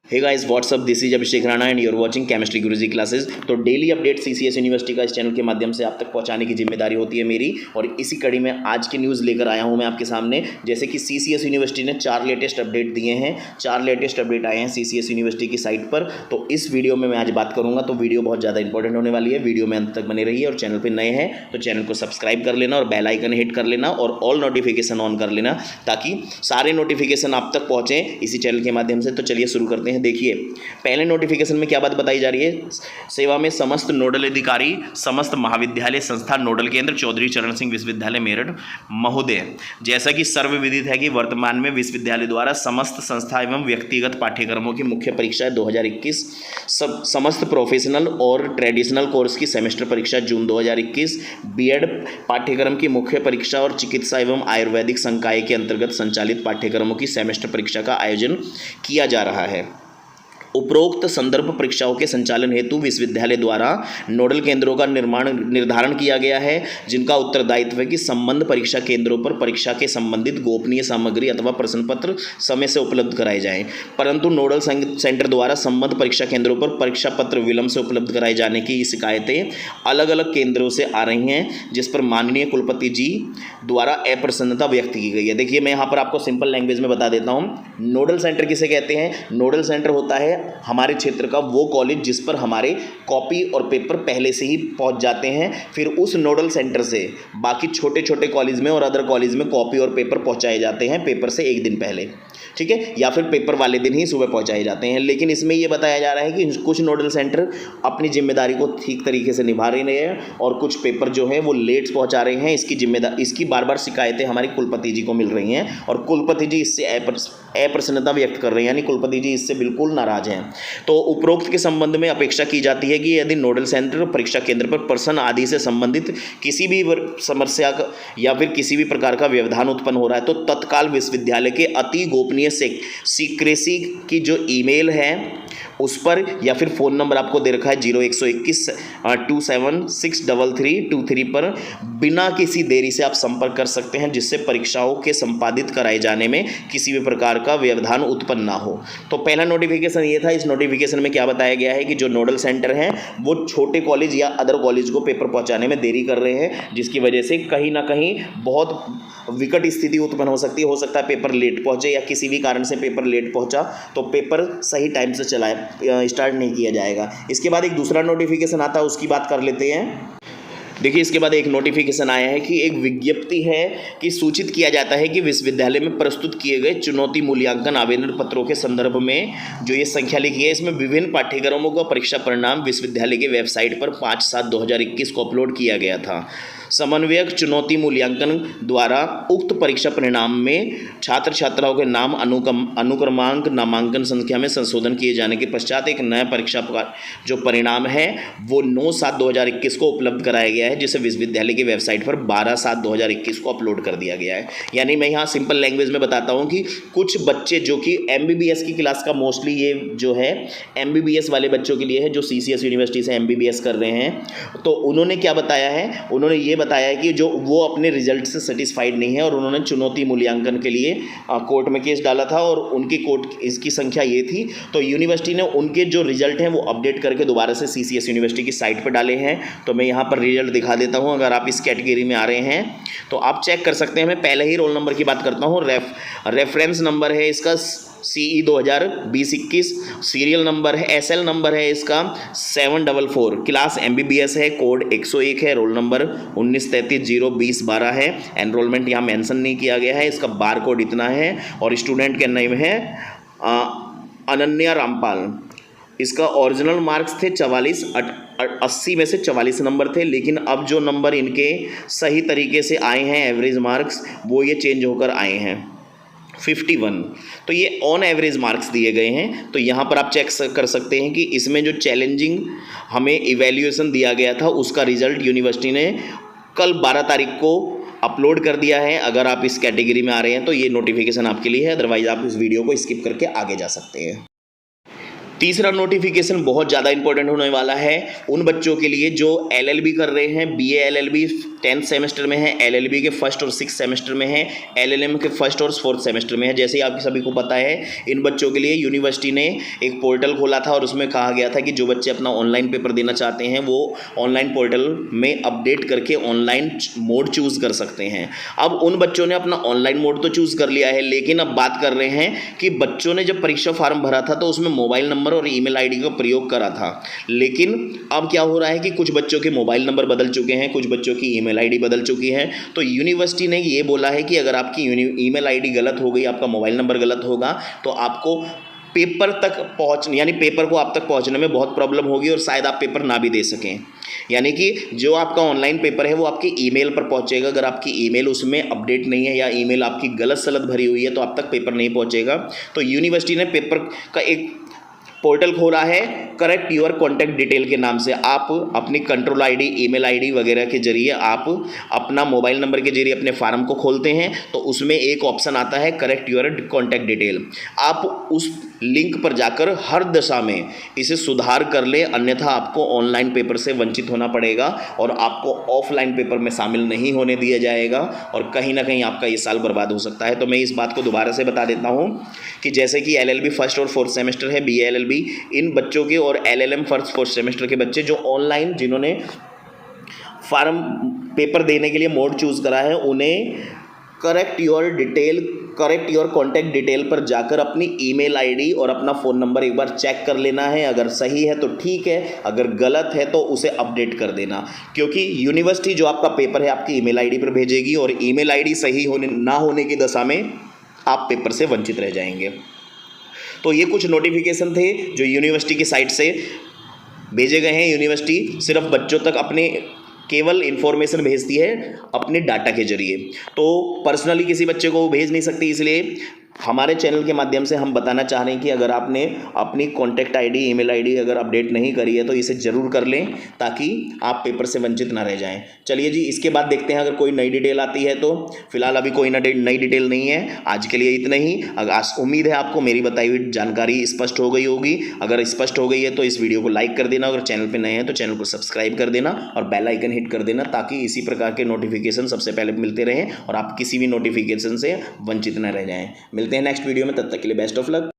Hey guys what's up, this is Abhishek Rana and you are watching chemistry Guruji classes. तो daily update CCS university का इस channel के माध्यम से आप तक पहुंचाने की जिम्मेदारी होती है मेरी। और इसी कड़ी में आज की न्यूज़ लेकर आया हूं मैं आपके सामने। जैसे कि सीसीएस यूनिवर्सिटी ने 4 लेटेस्ट अपडेट दिए हैं, 4 लेटेस्ट अपडेट आए हैं सीसीएस यूनिवर्सिटी की साइट पर। तो इस वीडियो में मैं आज बात करूँगा, तो वीडियो बहुत ज़्यादा इंपॉर्टेंट होने वाली है। वीडियो में अंत तक बने रहिए और चैनल पर नए हैं तो चैनल को सब्सक्राइब कर लेना और बेल आइकन हिट कर लेना और ऑल नोटिफिकेशन ऑन कर लेना, ताकि सारे नोटिफिकेशन आप तक पहुँचें इसी चैनल के माध्यम से। तो चलिए शुरू करते हैं। देखिए, पहले नोटिफिकेशन में क्या बात बताई जा रही है। सेवा में समस्त नोडल अधिकारी, समस्त महाविद्यालय संस्था नोडल केंद्र चौधरी चरण सिंह विश्वविद्यालय मेरठ महोदय। जैसा कि सर्वविदित है कि वर्तमान में विश्वविद्यालय द्वारा समस्त संस्था एवं व्यक्तिगत पाठ्यक्रमों की मुख्य परीक्षा 2021, समस्त प्रोफेशनल और ट्रेडिशनल कोर्स की सेमेस्टर परीक्षा जून 2021, बीएड पाठ्यक्रम की मुख्य परीक्षा और चिकित्सा एवं आयुर्वेदिक संकाय के अंतर्गत संचालित पाठ्यक्रमों की सेमेस्टर परीक्षा का आयोजन किया जा रहा है। उपरोक्त संदर्भ परीक्षाओं के संचालन हेतु विश्वविद्यालय द्वारा नोडल केंद्रों का निर्धारण किया गया है, जिनका उत्तरदायित्व है कि संबंध परीक्षा केंद्रों पर परीक्षा के संबंधित गोपनीय सामग्री अथवा प्रश्न पत्र समय से उपलब्ध कराए जाएं। परंतु नोडल सेंटर द्वारा संबंध परीक्षा केंद्रों पर परीक्षा पत्र विलंब से उपलब्ध कराए जाने की शिकायतें अलग अलग केंद्रों से आ रही हैं, जिस पर माननीय कुलपति जी द्वारा अप्रसन्नता व्यक्त की गई है। देखिए, मैं यहाँ पर आपको सिंपल लैंग्वेज में बता देता हूँ। नोडल सेंटर किसे कहते हैं? नोडल सेंटर होता है हमारे क्षेत्र का वो कॉलेज जिस पर हमारे कॉपी और पेपर पहले से ही पहुंच जाते हैं। फिर उस नोडल सेंटर से बाकी छोटे छोटे कॉलेज में और अदर कॉलेज में कॉपी और पेपर पहुंचाए जाते हैं पेपर से एक दिन पहले, ठीक है, या फिर पेपर वाले दिन ही सुबह पहुंचाए जाते हैं। लेकिन इसमें यह बताया जा रहा है कि कुछ नोडल सेंटर अपनी जिम्मेदारी को ठीक तरीके से निभा रहे हैं और कुछ पेपर जो है वो लेट पहुंचा रहे हैं। इसकी बार बार शिकायतें हमारे कुलपति जी को मिल रही हैं और कुलपति जी इससे अप्रसन्नता व्यक्त कर रहे हैं, यानी कुलपति जी इससे बिल्कुल नाराज हैं। तो उपरोक्त के संबंध में अपेक्षा की जाती है कि यदि नोडल सेंटर परीक्षा केंद्र पर प्रश्न आदि से संबंधित किसी भी समस्या का या फिर किसी भी प्रकार का व्यवधान उत्पन्न हो रहा है, तो तत्काल विश्वविद्यालय के अति गोपनीय सीक्रेसी की जो ईमेल है उस पर, या फिर फ़ोन नंबर आपको दे रखा है 0121-27633323 पर बिना किसी देरी से आप संपर्क कर सकते हैं, जिससे परीक्षाओं के संपादित कराए जाने में किसी भी प्रकार का व्यवधान उत्पन्न ना हो। तो पहला नोटिफिकेशन ये था। इस नोटिफिकेशन में क्या बताया गया है कि जो नोडल सेंटर हैं वो छोटे कॉलेज या अदर कॉलेज को पेपर पहुँचाने में देरी कर रहे हैं, जिसकी वजह से कहीं ना कहीं बहुत विकट स्थिति उत्पन्न हो सकती है। हो सकता है पेपर लेट पहुँचे या किसी भी कारण से पेपर लेट पहुँचा तो पेपर सही टाइम से स्टार्ट नहीं किया जाएगा। इसके बाद एक दूसरा नोटिफिकेशन आता है, उसकी बात कर लेते हैं। देखिए, इसके बाद एक नोटिफिकेशन आया है कि एक विज्ञप्ति है कि सूचित किया जाता है कि विश्वविद्यालय में प्रस्तुत किए गए चुनौती मूल्यांकन आवेदन पत्रों के संदर्भ में जो ये संख्या लिखी है, इसमें विभिन्न पाठ्यक्रमों का परीक्षा परिणाम विश्वविद्यालय के वेबसाइट पर 5/7/2021 को अपलोड किया गया था। समन्वयक चुनौती मूल्यांकन द्वारा उक्त परीक्षा परिणाम में छात्र छात्राओं के नाम अनुक्रमांक नामांकन संख्या में संशोधन किए जाने के पश्चात एक नया परीक्षा जो परिणाम है वो 9/7/2021 को उपलब्ध कराया गया है, जिसे विश्वविद्यालय की वेबसाइट पर 12/7/2021 को अपलोड कर दिया गया है। यानी मैं यहाँ सिंपल लैंग्वेज में बताता हूँ कि कुछ बच्चे जो कि MBBS की क्लास का, मोस्टली ये जो है MBBS वाले बच्चों के लिए है जो CCS यूनिवर्सिटी से MBBS कर रहे हैं, तो उन्होंने क्या बताया है, उन्होंने ये बताया है कि जो वो अपने रिजल्ट से सेटिस्फाइड नहीं है और उन्होंने चुनौती मूल्यांकन के लिए कोर्ट में केस डाला था और उनकी कोर्ट इसकी संख्या ये थी। तो यूनिवर्सिटी ने उनके जो रिजल्ट हैं वो अपडेट करके दोबारा से CCS यूनिवर्सिटी की साइट पर डाले हैं। तो मैं यहाँ पर रिजल्ट दिखा देता हूँ। अगर आप इस कैटेगरी में आ रहे हैं तो आप चेक कर सकते हैं। मैं पहले ही रोल नंबर की बात करता हूँ। रेफरेंस नंबर है इसका CE 2020-21, सीरियल नंबर है, SL नंबर है इसका 744, क्लास MBBS है, कोड 101 है, रोल नंबर 1933-02012 है। एनरोलमेंट यहाँ मेंशन नहीं किया गया है। इसका बार कोड इतना है और स्टूडेंट के नेम है अनन्या रामपाल। इसका ओरिजिनल मार्क्स थे 80 में से 44 नंबर थे, लेकिन अब जो नंबर इनके सही तरीके से आए हैं एवरेज मार्क्स, वो ये चेंज होकर आए हैं 51। तो ये ऑन एवरेज मार्क्स दिए गए हैं। तो यहाँ पर आप चेक कर सकते हैं कि इसमें जो चैलेंजिंग हमें इवैल्यूएशन दिया गया था उसका रिजल्ट यूनिवर्सिटी ने कल 12 तारीख को अपलोड कर दिया है। अगर आप इस कैटेगरी में आ रहे हैं तो ये नोटिफिकेशन आपके लिए है, अदरवाइज आप इस वीडियो को स्किप करके आगे जा सकते हैं। तीसरा नोटिफिकेशन बहुत ज़्यादा इंपॉर्टेंट होने वाला है उन बच्चों के लिए जो एलएलबी कर रहे हैं, बीए एलएलबी 10th सेमेस्टर में है, एलएलबी के फर्स्ट और 6th सेमेस्टर में है, एलएलएम के फर्स्ट और 4th सेमेस्टर में है। जैसे ही आप सभी को पता है, इन बच्चों के लिए यूनिवर्सिटी ने एक पोर्टल खोला था और उसमें कहा गया था कि जो बच्चे अपना ऑनलाइन पेपर देना चाहते हैं वो ऑनलाइन पोर्टल में अपडेट करके ऑनलाइन मोड चूज़ कर सकते हैं। अब उन बच्चों ने अपना ऑनलाइन मोड तो चूज़ कर लिया है, लेकिन अब बात कर रहे हैं कि बच्चों ने जब परीक्षा फॉर्म भरा था तो उसमें मोबाइल नंबर और ईमेल आईडी का प्रयोग करा था, लेकिन अब क्या हो रहा है कि कुछ बच्चों के मोबाइल नंबर बदल चुके हैं, कुछ बच्चों की ईमेल आईडी बदल चुकी है। तो यूनिवर्सिटी ने ये बोला है कि अगर आपकी ईमेल आईडी गलत हो गई, आपका मोबाइल नंबर गलत होगा, तो आपको पेपर तक यानी पेपर को आप तक पहुंचने में बहुत प्रॉब्लम होगी और शायद आप पेपर ना भी दे सकें। यानी कि जो आपका ऑनलाइन पेपर है वो आपके ईमेल पर पहुंचेगा। अगर आपकी ईमेल उसमें अपडेट नहीं है या ईमेल आपकी गलत सलत भरी हुई है तो आप तक पेपर नहीं पहुंचेगा। तो यूनिवर्सिटी ने पेपर का एक पोर्टल खोला है करेक्ट योर कॉन्टैक्ट डिटेल के नाम से। आप अपनी कंट्रोल आईडी, ईमेल आईडी वगैरह के जरिए आप अपना मोबाइल नंबर के जरिए अपने फार्म को खोलते हैं तो उसमें एक ऑप्शन आता है करेक्ट योर कॉन्टैक्ट डिटेल। आप उस लिंक पर जाकर हर दशा में इसे सुधार कर ले, अन्यथा आपको ऑनलाइन पेपर से वंचित होना पड़ेगा और आपको ऑफलाइन पेपर में शामिल नहीं होने दिया जाएगा और कहीं ना कहीं आपका ये साल बर्बाद हो सकता है। तो मैं इस बात को दोबारा से बता देता हूँ कि जैसे कि एलएलबी फर्स्ट और 4th सेमेस्टर है, बीए एलएलबी, इन बच्चों के और एलएलएम फर्स्ट 4th सेमेस्टर के बच्चे जो ऑनलाइन जिन्होंने फार्म पेपर देने के लिए मोड चूज़ करा है, उन्हें करेक्ट योर कॉन्टैक्ट डिटेल पर जाकर अपनी ईमेल आईडी और अपना फ़ोन नंबर एक बार चेक कर लेना है। अगर सही है तो ठीक है, अगर गलत है तो उसे अपडेट कर देना, क्योंकि यूनिवर्सिटी जो आपका पेपर है आपकी ईमेल आईडी पर भेजेगी और ईमेल आईडी सही ना होने की दशा में आप पेपर से वंचित रह जाएंगे। तो ये कुछ नोटिफिकेशन थे जो यूनिवर्सिटी की साइट से भेजे गए हैं। यूनिवर्सिटी सिर्फ बच्चों तक अपने केवल इन्फॉर्मेशन भेजती है अपने डाटा के जरिए, तो पर्सनली किसी बच्चे को भेज नहीं सकती। इसलिए हमारे चैनल के माध्यम से हम बताना चाह रहे हैं कि अगर आपने अपनी कॉन्टैक्ट आईडी, ईमेल आईडी अगर अपडेट नहीं करी है तो इसे ज़रूर कर लें ताकि आप पेपर से वंचित ना रह जाएं। चलिए जी, इसके बाद देखते हैं अगर कोई नई डिटेल आती है। तो फिलहाल अभी कोई नई डिटेल नहीं है। आज के लिए इतना ही। अगर उम्मीद है आपको मेरी बताई हुई जानकारी स्पष्ट हो गई होगी। अगर स्पष्ट हो गई है तो इस वीडियो को लाइक कर देना, अगर चैनल पर नए हैं तो चैनल को सब्सक्राइब कर देना और बेल आइकन हिट कर देना ताकि इसी प्रकार के नोटिफिकेशन सबसे पहले मिलते रहें और आप किसी भी नोटिफिकेशन से वंचित न रह जाएँ। मिलते हैं नेक्स्ट वीडियो में, तब तक के लिए बेस्ट ऑफ लक।